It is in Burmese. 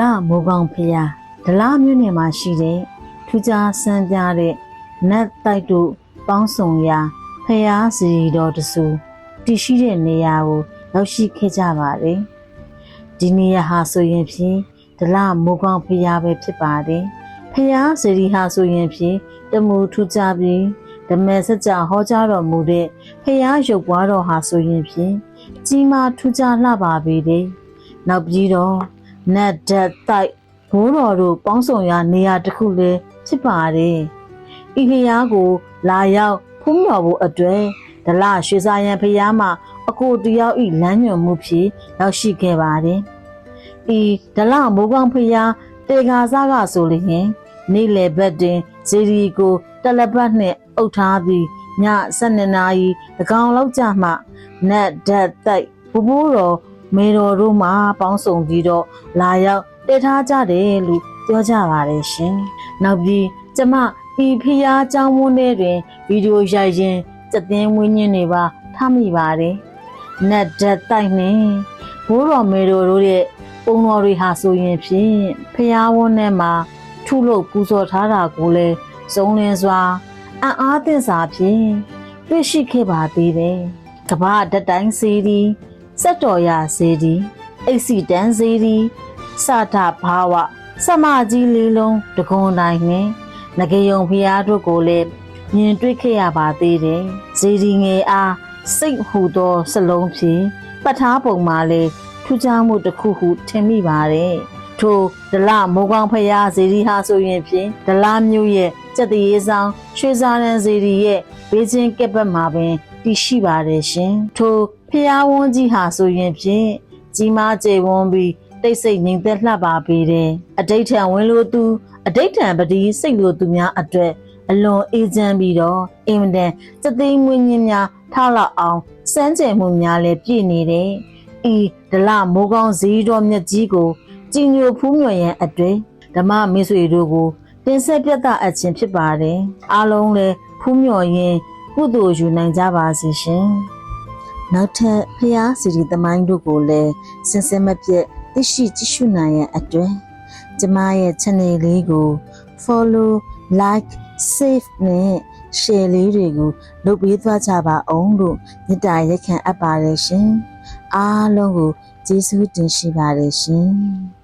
လမိုးကောင်းဖျားဒလမြို့နယ်မှာရှိတဲ့ထူးခြားစမ်းပြတဲ့နတ်တိုက်တို့ပေါင်းစုံရာဖျားစီတော်တဆူတည်ရှိတဲ့နေရာကိုရောက်ရှိခဲ့ကြပါတယ်။ဒီနေရာဟာဆိုရင်ဖြင့်ဒလမိုးကောင်းဖျားပဲဖြစ်ပါတယ်။ဖျားစီရီဟာဆိုရင်ဖြင့်တမူထူးခြားပြီးဓမ္မစကြာဟောကြားတော်မူတဲ့ဖျားရုပ်ပွားတော်ဟာဆိုရင်ဖြင့်ကြီးမားထူးခြားလှပါပေတယ်။နောက်ပြီးတော့နတ်ဓာတ်တိုက်ဘိုးတော်တို့ပေါင်းစုံရာနေရာတစ်ခုလည်းဖြစ်ပါတယ်။ဤဖျားကိုလာရောက်ဖုံးတော်ဖို့အတွက်ဒလရွှေစာရန်ဖျားမှာအကိုတယောက်ဤလမ်းညွှန်မှုဖြစ်ရောက်ရှိခဲ့ပါတယ်။ဤဒလမိုးကောင်းဖျားတေကားစားကဆိုလျင်နေလေဘက်တွင်ဇေဒီကိုတလပတ်နှင့်အုပ်ထားပြီးည12နာရီ၎င်းလောက်ကြာမှနတ်ဓာတ်တိုက်ဘိုးတော်မေတော်တို့မှပေါင်းစုံပြီးတော့လာရောက်တည်ထားကြတယ်လို့ပြောကြပါတယ်ရှင်။နောက်ပြီးကျမဤဖျားเจ้าမွန်းတဲ့တွင်ဗီဒီယိုရိုက်ရင်းစက်သင်းဝင်းညင်းတွေပါထားမိပါတယ်။နတ်ဓာတ်တိုက်နှင့်ဘိုးတော်မေတော်တို့ရဲ့ပုံတော်တွေဟာဆိုရင်ဖြင့်ဖျားဝန်းထဲမှာထုလို့ပူဇော်ထားတာကိုလည်းစုံလင်စွာအားသင့်စာဖြင့်တွေ့ရှိခဲ့ပါသေးတယ်။ကမ္ဘာတတိုင်းစေဒီစက်တော်ရစေဒီအိတ်စီတန်းစေဒီစတာဘာဝစမကြီးလေးလုံးတကွန်တိုင်းနဲ့ငကေယုံဖျားတို့ကိုလည်းမြင်တွေ့ခဲ့ရပါသေးတယ်။စေဒီငယ်အားစိတ်ဟူသောစလုံးဖြင့်ပတ်ထားပုံမှာလည်းထူးခြားမှုတစ်ခုဟုထင်မိပါတယ်။ထိုဒလမိုးကောင်းဖျားစေဒီဟာဆိုရင်ဖြင့်ဒလမျိုးရဲ့စက်တရေဆောင်ရွှေစာရန်စေဒီရဲ့ဘေးချင်းကက်ပတ်မှာပင်တည်ရှိပါတယ်ရှင်။ထိုဖျားဝန်းကြီးဟာဆိုရင်ဖြင့်ကြီးမားကျေဝန်းပြီးတိတ်ဆိတ်ငြိမ်သက်လှပပေတယ်။အဋ္ဌံဝင်လို့သူအဋ္ဌံပတိစိတ်လို့သူများအတွက်အလွန်အေးချမ်းပြီးတော့အင်မတန်စက်သိမ်းမွေးညင်းများထားလောက်အောင်စမ်းကြယ်မှုများလည်းပြည့်နေတယ်။ဤဒလမိုးကောင်းဇီးတော်မြတ်ကြီးကိုကြည်ညိုဖူးမြော်ရန်အတွက်ဓမ္မမိတ်ဆွေတို့ကိုတင်ဆက်ပြသအပ်ခြင်းဖြစ်ပါတယ်။အားလုံးလည်းဖူးမြော်ရင်ကုသိုလ်ယူနိုင်ကြပါစေရှင်။နောက်ထပ်ဖျားစီရီသမိုင်းတို့ကိုလည်းစင်စင်မပြတ်သိရှိကြည့်ရှုနိုင်ရန်အတွက်ကျမရဲ့ channel လေးကို follow like save နဲ့ share လေးတွေကိုလုပ်ပေးသွားကြပါအောင်လို့မေတ္တာရက်ခံအပ်ပါတယ်ရှင်။အားလုံးကိုကျေးဇူးတင်ရှိပါတယ်ရှင်။